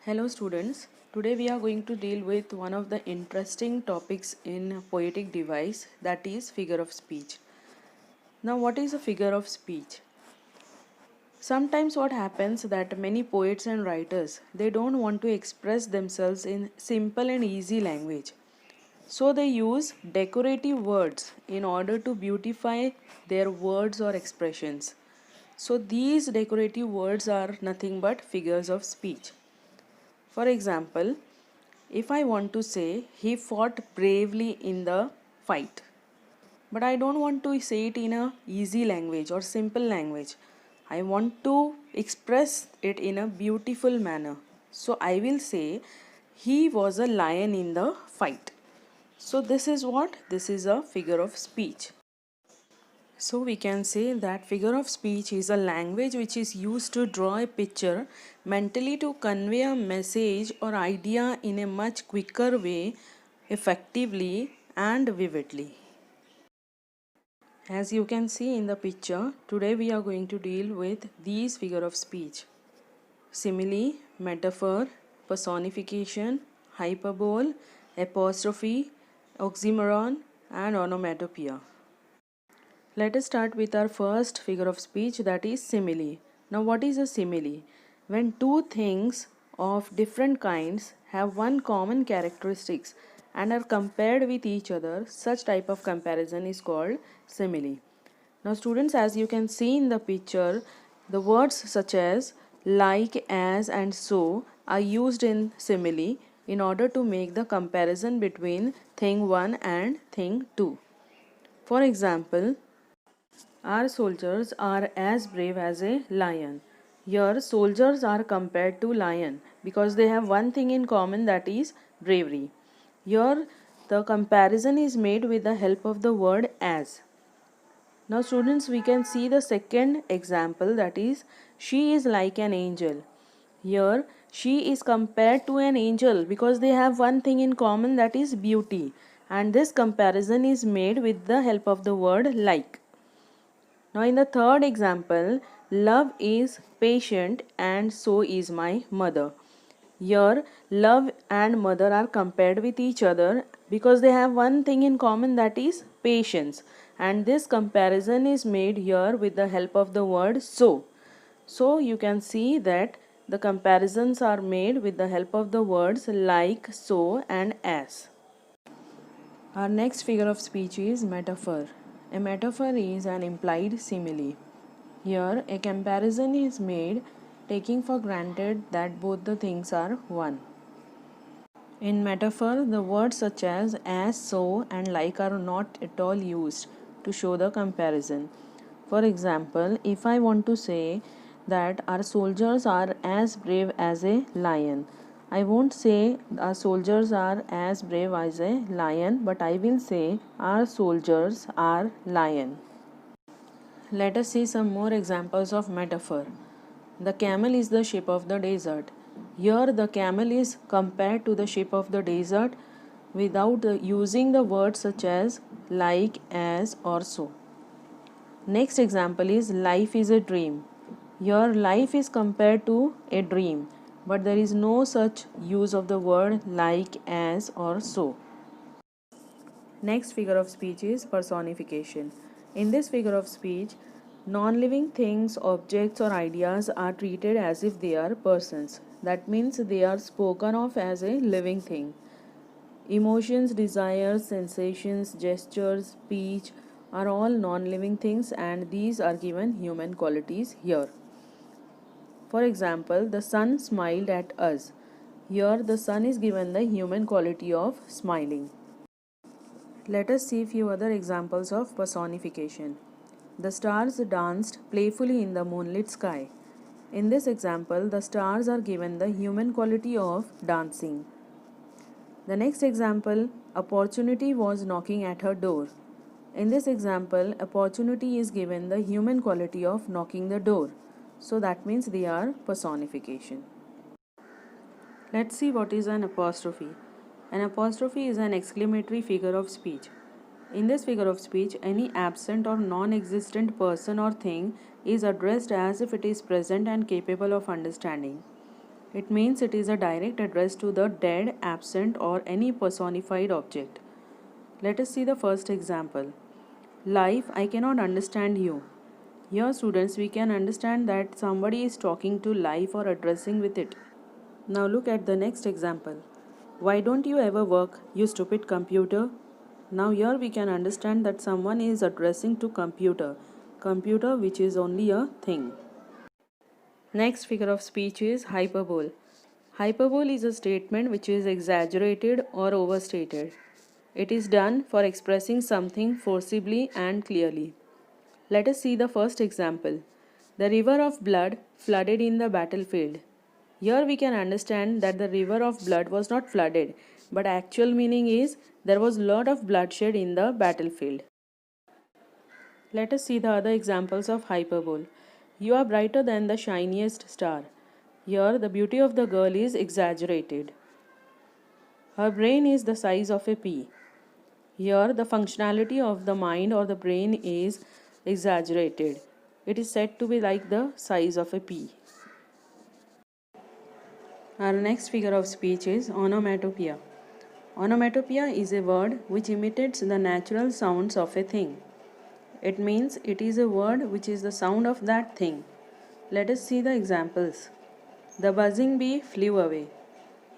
Hello students, today we are going to deal with one of the interesting topics in poetic device, that is figure of speech. Now what is a figure of speech? Sometimes what happens that many poets and writers they don't want to express themselves in simple and easy language. So they use decorative words in order to beautify their words or expressions. So these decorative words are nothing but figures of speech. For example, if I want to say he fought bravely in the fight, but I don't want to say it in a easy language or simple language. I want to express it in a beautiful manner. So I will say he was a lion in the fight. So this is what? This is a figure of speech. So we can say that figure of speech is a language which is used to draw a picture mentally to convey a message or idea in a much quicker way, effectively and vividly. As you can see in the picture, today we are going to deal with these figure of speech: simile, metaphor, personification, hyperbole, apostrophe, oxymoron, and onomatopoeia. Let us start with our first figure of speech, that is simile. Now what is a simile? When two things of different kinds have one common characteristics and are compared with each other, such type of comparison is called simile. Now students, as you can see in the picture, the words such as like, as and so are used in simile in order to make the comparison between thing 1 and thing 2. For example, our soldiers are as brave as a lion. Here, soldiers are compared to lion because they have one thing in common, that is bravery. Here, the comparison is made with the help of the word as. Now, students, we can see the second example, that is she is like an angel. Here, she is compared to an angel because they have one thing in common, that is beauty. And this comparison is made with the help of the word like. Now, in the third example, love is patient and so is my mother. Here, love and mother are compared with each other because they have one thing in common, that is patience. And this comparison is made here with the help of the word so. So, you can see that the comparisons are made with the help of the words like, so, and as. Our next figure of speech is metaphor. A metaphor is an implied simile. Here, a comparison is made taking for granted that both the things are one. In metaphor, the words such as, so, and like are not at all used to show the comparison. For example, if I want to say that our soldiers are as brave as a lion, I won't say our soldiers are as brave as a lion, but I will say our soldiers are lion. Let us see some more examples of metaphor. The camel is the sheep of the desert. Here the camel is compared to the sheep of the desert without using the words such as like, as or so. Next example is life is a dream. Here life is compared to a dream, but there is no such use of the word like, as or so. Next figure of speech is personification. In this figure of speech, non-living things, objects or ideas are treated as if they are persons. That means they are spoken of as a living thing. Emotions, desires, sensations, gestures, speech are all non-living things and these are given human qualities here. For example, the sun smiled at us. Here the sun is given the human quality of smiling. Let us see few other examples of personification. The stars danced playfully in the moonlit sky. In this example, the stars are given the human quality of dancing. The next example, opportunity was knocking at her door. In this example, opportunity is given the human quality of knocking the door. So that means they are personification. Let's see what is an apostrophe. An apostrophe is an exclamatory figure of speech. In this figure of speech, any absent or non-existent person or thing is addressed as if it is present and capable of understanding. It means it is a direct address to the dead, absent, or any personified object. Let us see the first example. Life, I cannot understand you. Here, students, we can understand that somebody is talking to life or addressing with it. Now look at the next example. Why don't you ever work, you stupid computer? Now here we can understand that someone is addressing to computer. Computer, which is only a thing. Next figure of speech is hyperbole. Hyperbole is a statement which is exaggerated or overstated. It is done for expressing something forcibly and clearly. Let us see the first example. The river of blood flooded in the battlefield. Here we can understand that the river of blood was not flooded, but actual meaning is there was lot of bloodshed in the battlefield. Let us see the other examples of hyperbole. You are brighter than the shiniest star. Here the beauty of the girl is exaggerated. Her brain is the size of a pea. Here the functionality of the mind or the brain is exaggerated. It is said to be like the size of a pea. Our next figure of speech is onomatopoeia. Onomatopoeia is a word which imitates the natural sounds of a thing. It means it is a word which is the sound of that thing. Let us see the examples. The buzzing bee flew away.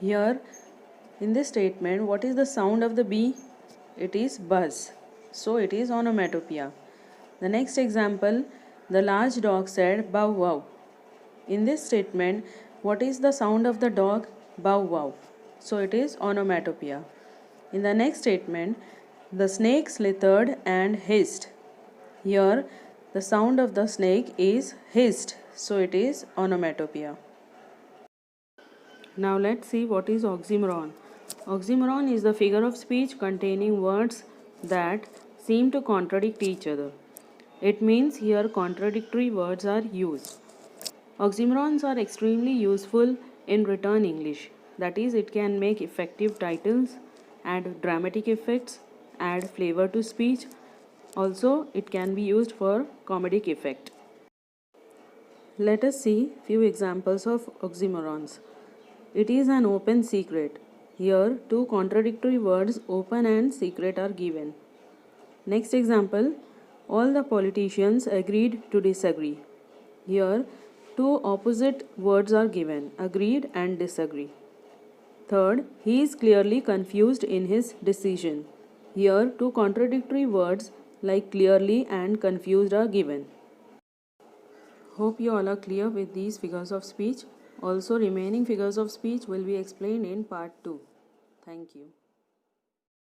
Here, in this statement, what is the sound of the bee? It is buzz. So it is onomatopoeia. The next example, the large dog said bow wow. In this statement, what is the sound of the dog? Bow wow. So it is onomatopoeia. In the next statement, the snake slithered and hissed. Here, the sound of the snake is hissed. So it is onomatopoeia. Now let's see what is oxymoron. Oxymoron is the figure of speech containing words that seem to contradict each other. It means here contradictory words are used. Oxymorons are extremely useful in written English. That is, it can make effective titles, add dramatic effects, add flavor to speech. Also, it can be used for comedic effect. Let us see few examples of oxymorons. It is an open secret. Here, two contradictory words open and secret are given. Next example, all the politicians agreed to disagree. Here, two opposite words are given, agreed and disagree. Third, he is clearly confused in his decision. Here, two contradictory words like clearly and confused are given. Hope you all are clear with these figures of speech. Also, remaining figures of speech will be explained in part 2. Thank you.